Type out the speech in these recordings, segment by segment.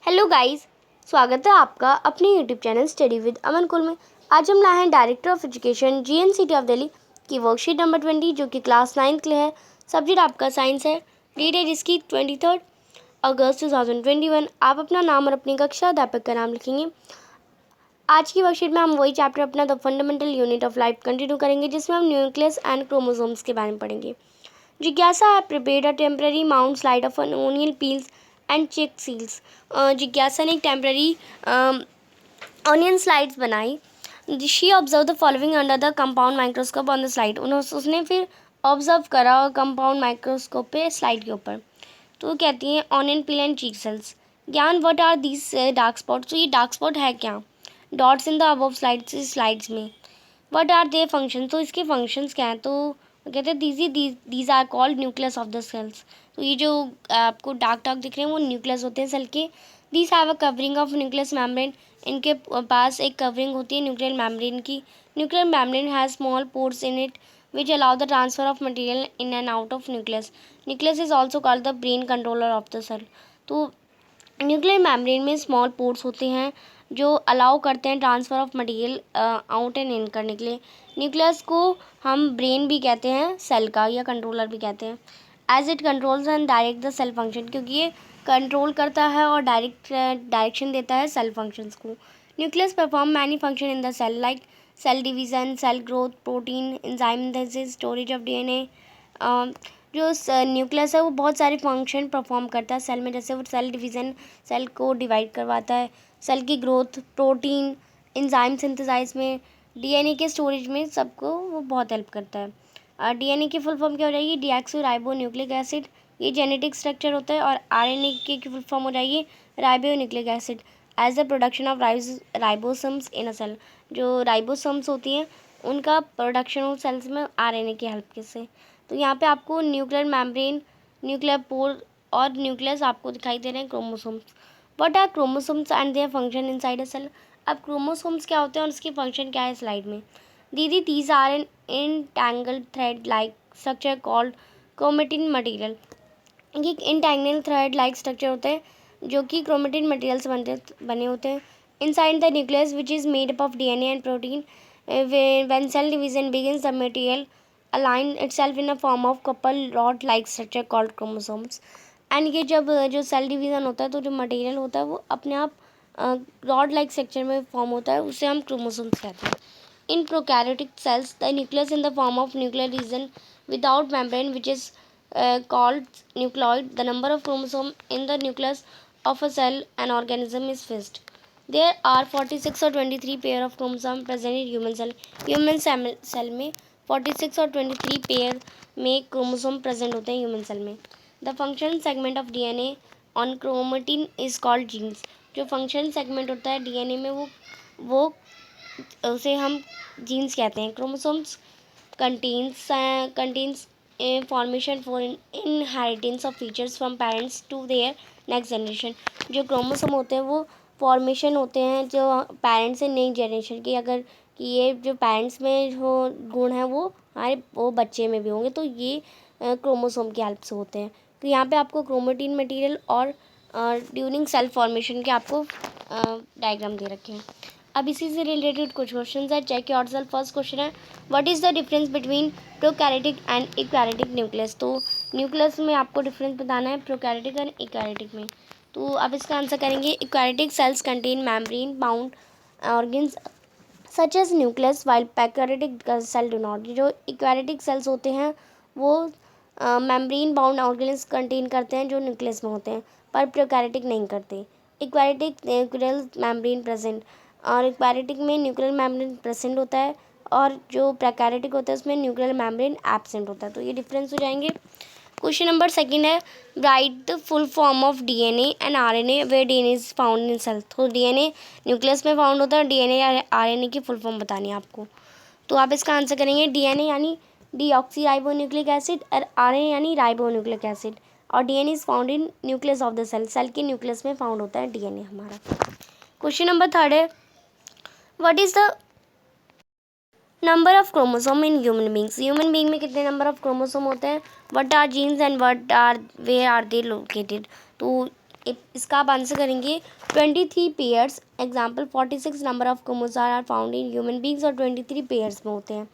Hello guys, स्वागत है आपका अपने यूट्यूब चैनल स्टडी विद अमन कुल में। आज हम लाए हैं director of education GNCT of Delhi की वर्कशीट नंबर 20 जो कि क्लास 9 के लिए है। सब्जेक्ट आपका साइंस है। डेट है जिसकी 23 अगस्त 2021। आप अपना नाम और अपनी कक्षा अध्यापक का नाम लिखेंगे। आज की वर्कशीट में हम वही चैप्टर अपना the fundamental unit of life continue करेंगे, जिसमें हम न्यूक्लियस एंड क्रोमोसोम्स के बारे में पढ़ेंगे। जिज्ञासा है prepared a temporary mount slide of an onion peels and cheek cells. जिज्ञासा ने एक टेम्पररी ऑनियन स्लाइड्स बनाई। She observe the following under the compound microscope on the slide. उसने फिर ऑब्जर्व करा कंपाउंड माइक्रोस्कोप पे स्लाइड के ऊपर। तो वो कहती हैं onion peel and cheek cells. ज्ञान what are these dark spots. तो ये डार्क स्पॉट है क्या? Dots in the above slides में। What are their function. तो इसके फंक्शंस क्या हैं? तो कहते हैं these are called nucleus of the cells. तो ये जो आपको डार्क डार्क दिख रहे हैं वो न्यूक्लियस होते हैं सेल के। These have a covering of nucleus membrane. इनके पास एक कवरिंग होती है न्यूक्लियर मेम्ब्रेन की। Nuclear membrane has small pores in it which allow the transfer of material in and out of nucleus. Nucleus is also called the brain controller of the cell. तो nuclear membrane में small pores होते हैं जो allow करते हैं transfer of material out and in करने के लिए। न्यूक्लियस को हम ब्रेन भी कहते हैं सेल का, या कंट्रोलर भी कहते हैं। As it controls and direct the cell function, क्योंकि ये कंट्रोल करता है और डायरेक्शन देता है सेल फंक्शंस को। Nucleus perform many function in the cell like cell division, cell growth, protein, enzyme synthesis, storage of DNA। जो न्यूक्लियस है वो बहुत सारे फंक्शन परफॉर्म करता है सेल में, जैसे वो सेल डिवीज़न, सेल को डिवाइड करवाता है, सेल की ग्रोथ, प्रोटीन, एंजाइम सिंथेसाइज में, DNA के स्टोरेज में, सबको वो बहुत हेल्प करता है। DNA की फुल फॉर्म क्या हो जाएगी? Deoxy ribo nucleic acid. ये जेनेटिक स्ट्रक्चर होता है। और RNA की फुल फॉर्म हो जाएगी ribo nucleic acid as the production of ribosomes in a cell. जो राइबोसोम्स होती हैं उनका प्रोडक्शन हो सेल्स में RNA की हेल्प से। तो यहाँ पे आपको न्यूक्लियर मेम्ब्रेन, न्यूक्लियर पोर और न्यूक्लियस आपको दिखाई दे रहे हैं chromosomes. What are chromosomes and their function inside a cell. अब क्रोमोसोम्स क्या होते हैं और उसकी फंक्शन क्या है स्लाइड में। दीदी these are an entangled thread like structure called chromatin material. ये इंटैंगल थ्रेड लाइक स्ट्रक्चर होते हैं जो कि क्रोमेटिन मटीरियल से बने होते हैं। Inside the nucleus which is made up of DNA and protein. when cell division begins, the material align itself in a form of couple rod like structure called chromosomes. And ये जब जो cell division होता है तो जो material होता है वो अपने आप रॉड लाइक स्ट्रक्चर में फॉर्म होता है, उसे हम क्रोमोसोम्स कहते हैं। इन prokaryotic cells the nucleus in the form of nuclear region without membrane which is called nucleoid. The number of chromosome in the nucleus of a cell and organism is fixed. There are 46 और 23 pair of chromosome present in human cell. Human cell में 46 और 23 pair में chromosome present होते हैं human cell में। The function segment of DNA on chromatin is called jeans. जो function segment होता है DNA में वो उसे हम जीन्स कहते हैं। Chromosomes contains information for inheritance of features from parents to their next generation। जो क्रोमोसोम होते हैं वो फॉर्मेशन होते हैं जो पेरेंट्स से नई जनरेशन की, अगर कि ये जो पेरेंट्स में जो गुण हैं वो बच्चे में भी होंगे, तो ये क्रोमोसोम की हेल्प से होते हैं। तो यहाँ पे आपको क्रोमेटिन मटेरियल और ड्यूरिंग सेल फॉर्मेशन के आपको डायग्राम दे रखे हैं। अब इसी से रिलेटेड कुछ क्वेश्चन है, चेक योरसेल्फ। फर्स्ट क्वेश्चन है what is the difference between prokaryotic and eukaryotic nucleus. तो न्यूक्लियस में आपको डिफरेंस बताना है प्रोकैरियोटिक एंड यूकैरियोटिक में। तो अब इसका आंसर करेंगे eukaryotic cells contain membrane bound organs such as nucleus while prokaryotic cell do not. जो यूकैरियोटिक सेल्स होते हैं वो मेम्ब्रेन बाउंड ऑर्गन्स कंटेन करते हैं जो न्यूक्लियस में होते हैं, पर प्रोकैरियोटिक नहीं करते। यूकैरियोटिक न्यूक्लियर मेम्ब्रेन प्रेजेंट, और यूकैरियोटिक में न्यूक्लियर मेम्ब्रेन प्रेजेंट होता है, और जो प्रोकैरियोटिक होता है उसमें न्यूक्लियर मेम्ब्रेन एब्सेंट होता है। तो ये डिफरेंस हो जाएंगे। क्वेश्चन नंबर सेकंड है right the full form of DNA and RNA where DNA is found in cell. तो DNA न्यूक्लियस में फाउंड होता है और DNA या RNA की फुल फॉर्म बतानी है आपको। तो आप इसका आंसर करेंगे DNA यानी डीऑक्सी राइबो न्यूक्लिक एसिड, और RNA यानी राइबो न्यूक्लिक एसिड, और DNA is found in nucleus of the cell. Cell के न्यूक्लियस में फाउंड होता है DNA हमारा। क्वेश्चन नंबर थर्ड है what is the number of chromosome in human beings. Human being में कितने नंबर ऑफ क्रोमोसोम होते हैं। What are genes and what are where are they located. तो इसका आप आंसर करेंगे 23 pairs. Example 46 number of chromosome are found in human beings और 23 pairs में होते हैं।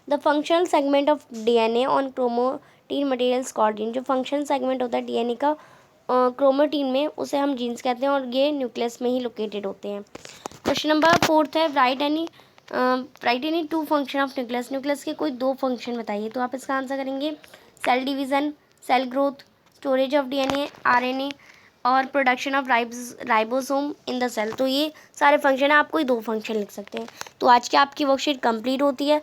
The functional segment of DNA on chromatin materials called gene. जो functional segment होता है डीएनए का क्रोमोटीन में, उसे हम जीन्स कहते हैं और ये न्यूक्लियस में ही लोकेटेड होते हैं। क्वेश्चन नंबर 4 है right any two function of nucleus. Nucleus के कोई 2 फंक्शन बताइए। तो आप इसका आंसर करेंगे cell division, cell growth, storage of DNA, RNA और production of ribosome in the cell. तो ये सारे फंक्शन है, आप कोई 2 फंक्शन लिख सकते हैं। तो आज की आपकी वर्कशीट कंप्लीट होती है।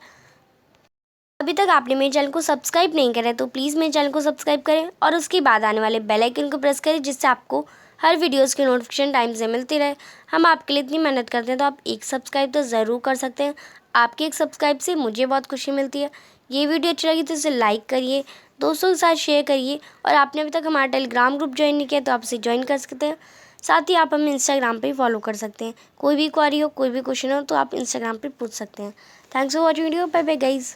अभी तक आपने मेरे चैनल को सब्सक्राइब नहीं करा है तो प्लीज़ मेरे चैनल को सब्सक्राइब करें और उसके बाद आने वाले बेल आइकन को प्रेस करें, जिससे आपको हर वीडियोस की नोटिफिकेशन टाइम से मिलती रहे। हम आपके लिए इतनी मेहनत करते हैं, तो आप एक सब्सक्राइब तो ज़रूर कर सकते हैं। आपके एक सब्सक्राइब से मुझे बहुत खुशी मिलती है। ये वीडियो अच्छी लगी तो इसे लाइक करिए, दोस्तों के साथ शेयर करिए, और आपने अभी तक हमारा टेलीग्राम ग्रुप ज्वाइन नहीं किया तो आप इसे ज्वाइन कर सकते हैं। साथ ही आप हमें इंस्टाग्राम पे फॉलो कर सकते हैं। कोई भी क्वेरी हो, कोई भी क्वेश्चन हो तो आप इंस्टाग्राम पे पूछ सकते हैं। Thanks for watching video. Bye bye guys.